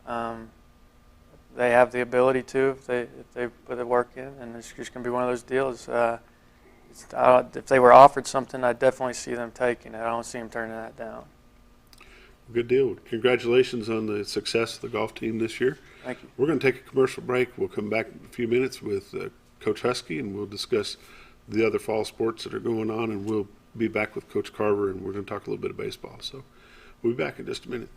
They have the ability to if they put the work in, and it's just going to be one of those deals. If they were offered something, I'd definitely see them taking it. I don't see them turning that down. Good deal. Congratulations on the success of the golf team this year. Thank you. We're going to take a commercial break. We'll come back in a few minutes with Coach Huskey, and we'll discuss the other fall sports that are going on, and we'll be back with Coach Carver, and we're going to talk a little bit of baseball. So we'll be back in just a minute.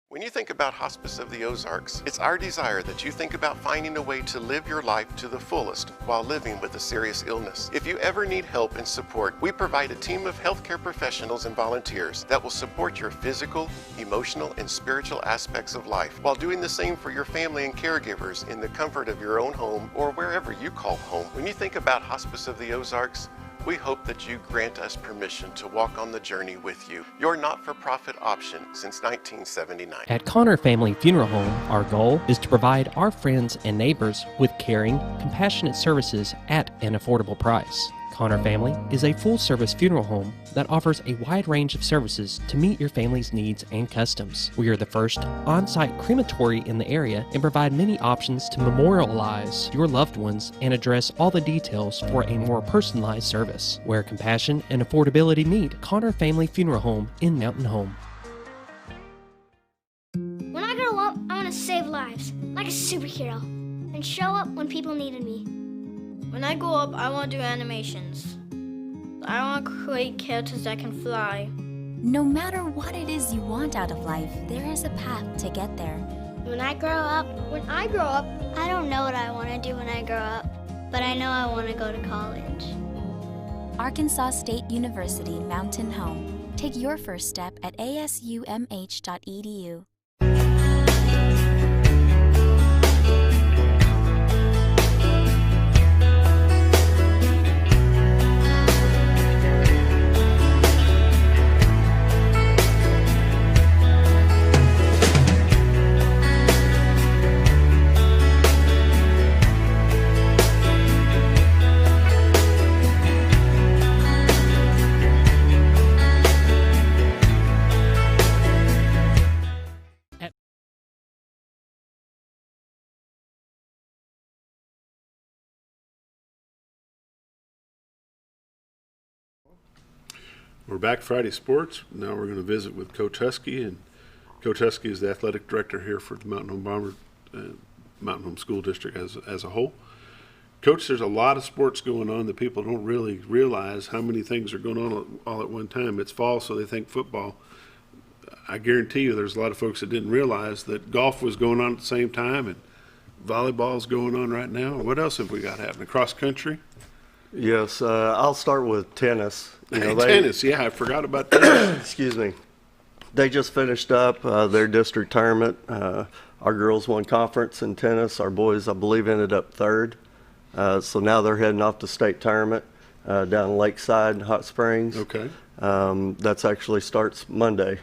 When you think about Hospice of the Ozarks, it's our desire that you think about finding a way to live your life to the fullest while living with a serious illness. If you ever need help and support, we provide a team of healthcare professionals and volunteers that will support your physical, emotional, and spiritual aspects of life while doing the same for your family and caregivers in the comfort of your own home or wherever you call home. When you think about Hospice of the Ozarks, we hope that you grant us permission to walk on the journey with you. Your not-for-profit option since 1979. At Connor Family Funeral Home, our goal is to provide our friends and neighbors with caring, compassionate services at an affordable price. Connor Family is a full-service funeral home that offers a wide range of services to meet your family's needs and customs. We are the first on-site crematory in the area and provide many options to memorialize your loved ones and address all the details for a more personalized service. Where compassion and affordability meet, Connor Family Funeral Home in Mountain Home. When I grow up, I want to save lives, like a superhero, and show up when people needed me. When I grow up, I want to do animations. I want to create characters that can fly. No matter what it is you want out of life, there is a path to get there. When I grow up, I don't know what I want to do when I grow up, but I know I want to go to college. Arkansas State University Mountain Home. Take your first step at asumh.edu. We're back Friday sports. Now we're going to visit with Coach Huskey, and Coach Huskey is the athletic director here for the Mountain Home Mountain Home School District as a whole. Coach, there's a lot of sports going on that people don't really realize how many things are going on all at one time. It's fall, so they think football. I guarantee you there's a lot of folks that didn't realize that golf was going on at the same time and volleyball's going on right now. What else have we got happening? Cross country? Yes, I'll start with tennis. Tennis, yeah, I forgot about that. Excuse me. They just finished up their district tournament. Our girls won conference in tennis. Our boys, I believe, ended up third. So now they're heading off to state tournament down in Lakeside in Hot Springs. Okay. That's actually starts Monday.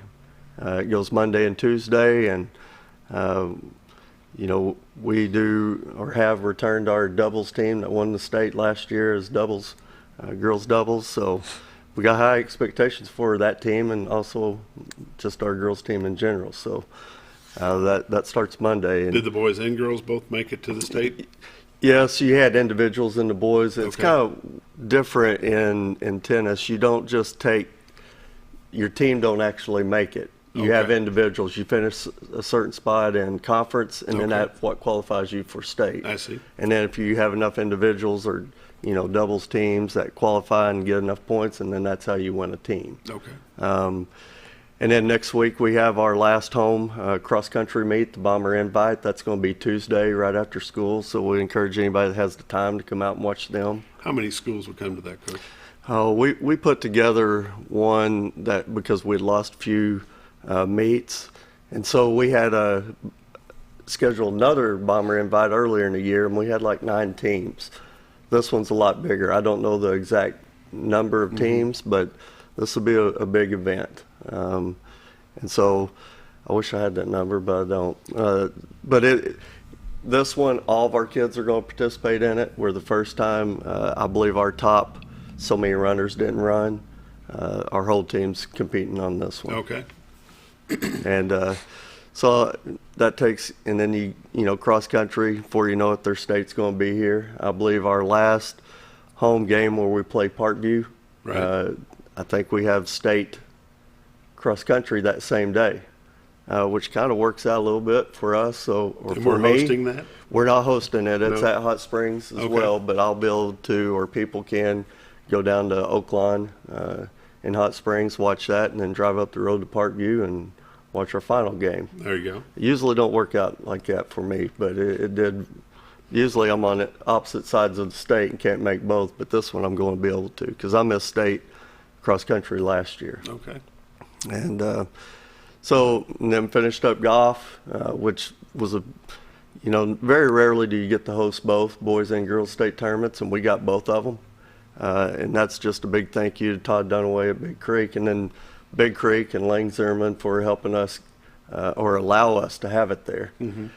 It goes Monday and Tuesday, and we do or have returned our doubles team that won the state last year as doubles, girls doubles. So we got high expectations for that team and also just our girls team in general. So that starts Monday. And did the boys and girls both make it to the state? Yes, you had individuals and the boys. It's Okay. kind of different in tennis. You don't just take your team don't actually make it. You have individuals. You finish a certain spot in conference, and then that's what qualifies you for state. I see. And then if you have enough individuals or doubles teams that qualify and get enough points, and then that's how you win a team. Okay. And then next week we have our last home cross-country meet, the Bomber Invite. That's going to be Tuesday right after school, so we encourage anybody that has the time to come out and watch them. How many schools would come to that, Coach? We put together one that because we'd lost a few meets, and so we had scheduled another Bomber Invite earlier in the year, and we had like 9 teams. This one's a lot bigger. I don't know the exact number of teams, but this will be a big event. And so I wish I had that number, but I don't. But this one, all of our kids are going to participate in it. We're the first time, I believe our top so many runners didn't run. Our whole team's competing on this one. Okay. And so that takes, and then you cross country before you know it, their state's going to be here. I believe our last home game where we play Parkview, right. I think we have state cross country that same day, which kind of works out a little bit for us. So, or And for we're me, hosting that? we're not hosting it. It's No. at Hot Springs as Okay. well, but I'll be able to, or people can, go down to Oaklawn in Hot Springs, watch that, and then drive up the road to Parkview and watch our final game. There you go. It usually don't work out like that for me, but it did. Usually I'm on the opposite sides of the state and can't make both, but this one I'm going to be able to because I missed state cross country last year. Okay. And and then finished up golf, which was very rarely do you get to host both boys and girls state tournaments, and we got both of them. And that's just a big thank you to Todd Dunaway at Big Creek, and then Big Creek and Lane Zimmerman for helping us or allow us to have it there. Mm-hmm.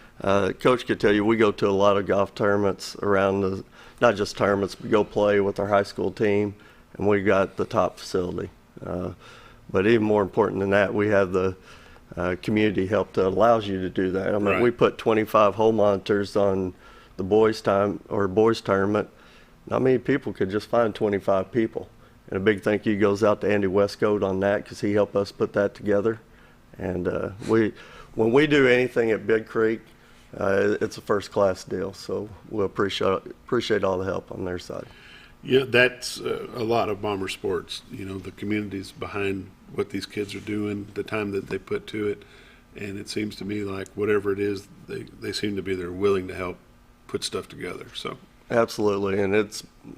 Coach could tell you we go to a lot of golf tournaments around not just tournaments, but go play with our high school team, and we got the top facility. But even more important than that, we have the community help that allows you to do that. I mean, Right. we put 25 hole monitors on the boys' tournament. Not many people could just find 25 people. And a big thank you goes out to Andy Westcoat on that because he helped us put that together. And when we do anything at Big Creek, it's a first-class deal. So we'll appreciate all the help on their side. Yeah, that's a lot of Bomber sports. The community's behind what these kids are doing, the time that they put to it, and it seems to me like whatever it is, they seem to be they're willing to help put stuff together. So absolutely, and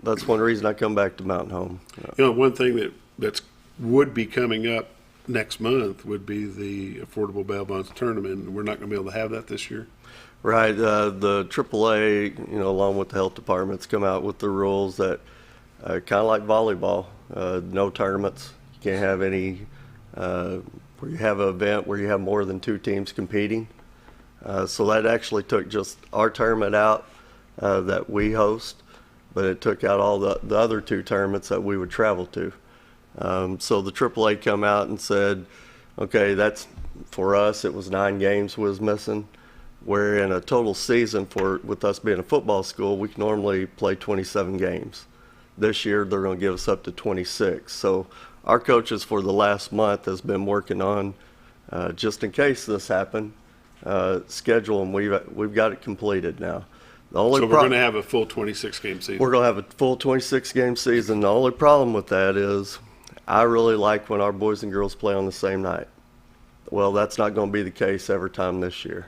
that's one reason I come back to Mountain Home. One thing that's would be coming up next month would be the Affordable Bail Bonds Tournament. We're not going to be able to have that this year. Right. The AAA, along with the health departments, come out with the rules that kind of like volleyball, no tournaments. You can't have any where you have an event where you have more than 2 teams competing. So that actually took just our tournament out that we host, but it took out all the other 2 tournaments that we would travel to. So the AAA come out and said, okay, that's for us. It was 9 games was missing. Where in a total season with us being a football school, we can normally play 27 games. This year, they're going to give us up to 26. So our coaches for the last month has been working on, just in case this happened, schedule, and we've got it completed now. So we're going to have a full 26-game season. We're going to have a full 26-game season. The only problem with that is I really like when our boys and girls play on the same night. Well, that's not going to be the case every time this year.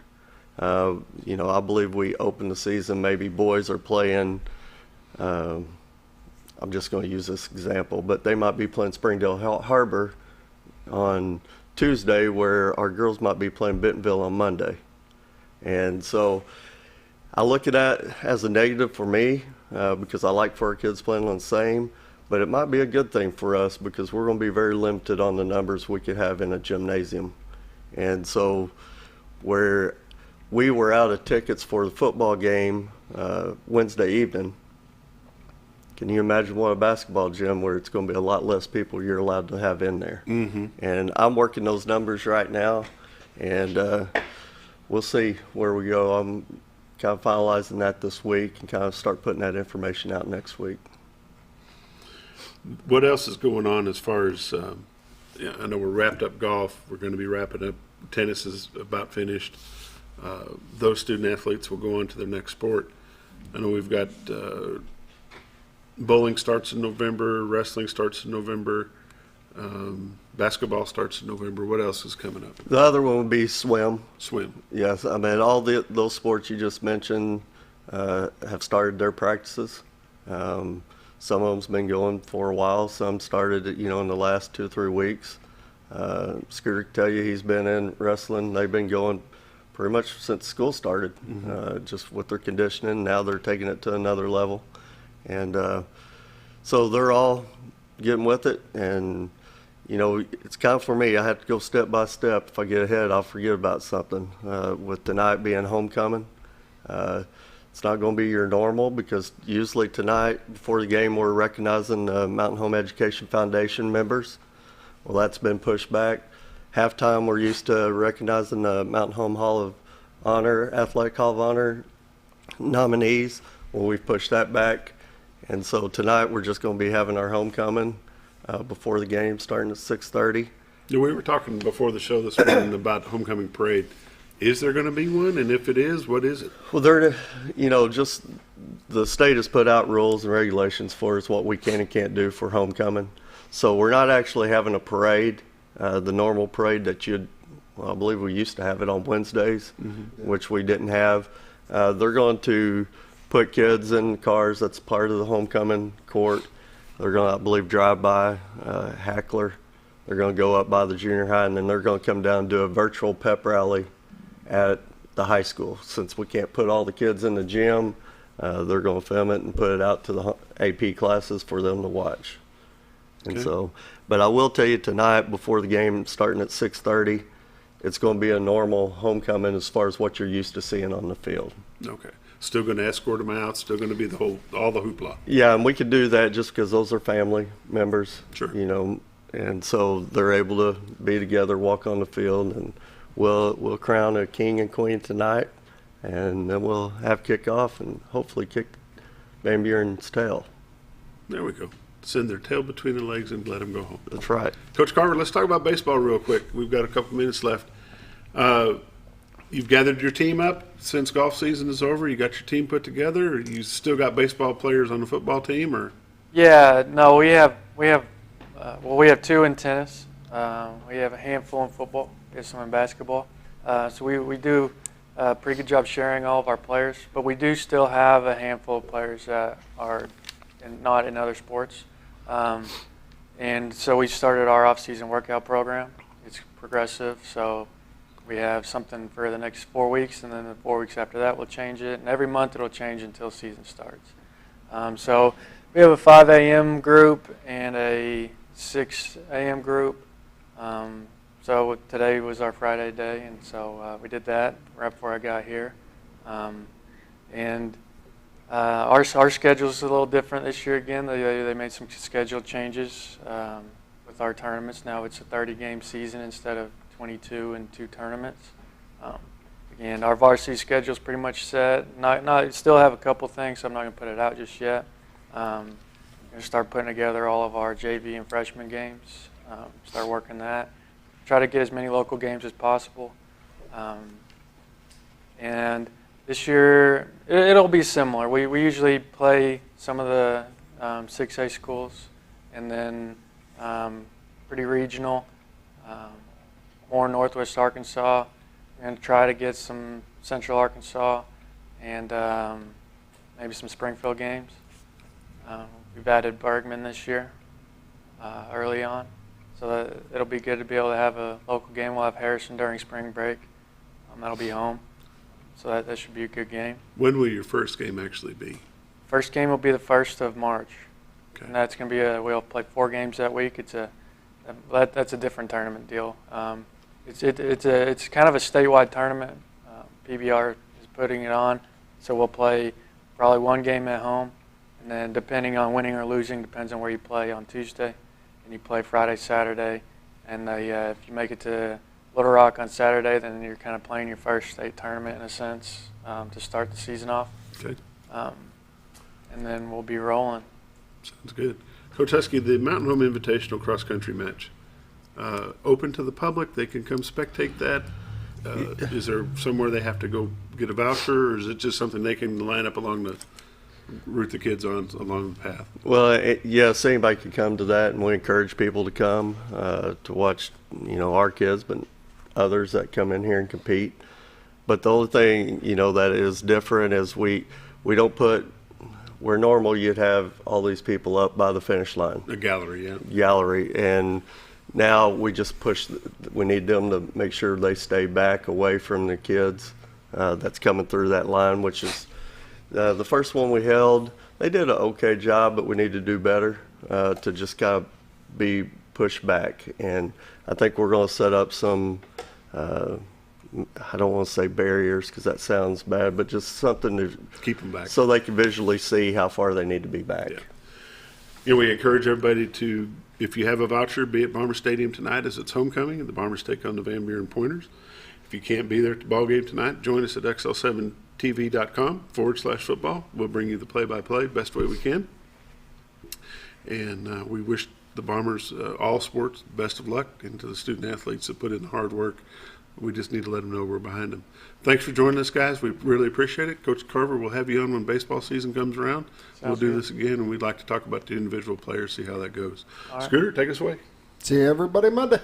I believe we open the season, maybe boys are playing, I'm just going to use this example, but they might be playing Springdale Harbor on Tuesday where our girls might be playing Bentonville on Monday. And so I look at that as a negative for me because I like for our kids playing on the same, but it might be a good thing for us because we're going to be very limited on the numbers we could have in a gymnasium. And so where we were out of tickets for the football game Wednesday evening. Can you imagine what a basketball gym where it's going to be a lot less people you're allowed to have in there? Mm-hmm. And I'm working those numbers right now, and we'll see where we go. I'm kind of finalizing that this week and kind of start putting that information out next week. What else is going on as far as, I know we're wrapped up golf. We're going to be wrapping up. Tennis is about finished. Those student athletes will go on to their next sport. I know we've got bowling starts in November, wrestling starts in November, basketball starts in November. What else is coming up? The other one would be swim. Swim. Yes, I mean all those sports you just mentioned have started their practices. Some of them's been going for a while. Some started, in the last 2 or 3 weeks. Scooter can tell you he's been in wrestling. They've been going pretty much since school started, just with their conditioning. Now they're taking it to another level. And so they're all getting with it. And, it's kind of for me, I have to go step by step. If I get ahead, I'll forget about something. With tonight being homecoming, it's not going to be your normal because usually tonight before the game we're recognizing the Mountain Home Education Foundation members. Well, that's been pushed back. Halftime, we're used to recognizing the Mountain Home Hall of Honor, Athletic Hall of Honor nominees. Well, we've pushed that back. And so tonight we're just going to be having our homecoming before the game starting at 6:30. Yeah, we were talking before the show this morning about homecoming parade. Is there going to be one? And if it is, what is it? Well, just the state has put out rules and regulations for us what we can and can't do for homecoming. So we're not actually having a parade, the normal parade that I believe we used to have it on Wednesdays, which we didn't have. They're going to put kids in cars. That's part of the homecoming court. They're going to, I believe, drive by Hackler. They're going to go up by the junior high, and then they're going to come down and do a virtual pep rally at the high school. Since we can't put all the kids in the gym, they're going to film it and put it out to the AP classes for them to watch. And so, but I will tell you tonight, before the game starting at 6:30, it's going to be a normal homecoming as far as what you're used to seeing on the field. Okay. Still going to escort them out. Still going to be all the hoopla. Yeah, and we could do that just because those are family members. Sure. And so they're able to be together, walk on the field, and we'll crown a king and queen tonight, and then we'll have kickoff and hopefully kick Van Buren's tail. There we go. Send their tail between their legs and let them go home. That's right. Coach Carver, let's talk about baseball real quick. We've got a couple minutes left. You've gathered your team up since golf season is over. You got your team put together. Or you still got baseball players on the football team, or? Yeah, no, we have two in tennis. We have a handful in football. We have some in basketball. So we do a pretty good job sharing all of our players, but we do still have a handful of players that are not in other sports. And so we started our off-season workout program. It's progressive, so we have something for the next 4 weeks, and then the 4 weeks after that we'll change it. And every month it'll change until season starts. So we have a 5 a.m. group and a 6 a.m. group. So today was our Friday day, and so we did that right before I got here. Our schedule is a little different this year again. They made some schedule changes with our tournaments. Now it's a 30-game season instead of 22 and 2 tournaments. And our varsity schedule is pretty much set. Still have a couple things, so I'm not going to put it out just yet. I'm going to start putting together all of our JV and freshman games. Start working that. Try to get as many local games as possible. And this year, it'll be similar. We usually play some of the 6A schools, and then pretty regional, more Northwest Arkansas, and try to get some Central Arkansas, and maybe some Springfield games. We've added Bergman this year early on, so it'll be good to be able to have a local game. We'll have Harrison during spring break. That'll be home. So that should be a good game. When will your first game actually be? First game will be the 1st of March. Okay. And that's going to be we'll play 4 games that week. That's a different tournament deal. It's kind of a statewide tournament. PBR is putting it on, so we'll play probably 1 game at home, and then depending on winning or losing, depends on where you play on Tuesday, and you play Friday, Saturday, and if you make it to Little Rock on Saturday, then you're kind of playing your first state tournament in a sense to start the season off. Okay. And then we'll be rolling. Sounds good. Coach Huskey, the Mountain Home Invitational Cross Country Match, open to the public? They can come spectate that? Is there somewhere they have to go get a voucher, or is it just something they can line up along the route the kids on along the path? Well, yes, anybody can come to that, and we encourage people to come to watch, our kids, but others that come in here and compete. But the only thing, that is different is we don't put, where normal you'd have all these people up by the finish line. A gallery, yeah. Gallery, and now we just we need them to make sure they stay back away from the kids that's coming through that line, which is the first one we held. They did an okay job, but we need to do better to just kind of be pushed back. And I think we're going to set up some, I don't want to say barriers because that sounds bad, but just something to keep them back so they can visually see how far they need to be back. Yeah. We encourage everybody to, if you have a voucher, be at Bomber Stadium tonight as it's homecoming and the Bombers take on the Van Buren Pointers. If you can't be there at the ball game tonight, join us at xl7tv.com/football. We'll bring you the play-by-play best way we can. And we wish the Bombers, all sports, best of luck, and to the student athletes that put in the hard work. We just need to let them know we're behind them. Thanks for joining us, guys. We really appreciate it. Coach Carver, we'll have you on when baseball season comes around. We'll do this again, and we'd like to talk about the individual players, see how that goes. Scooter, take us away. See everybody Monday.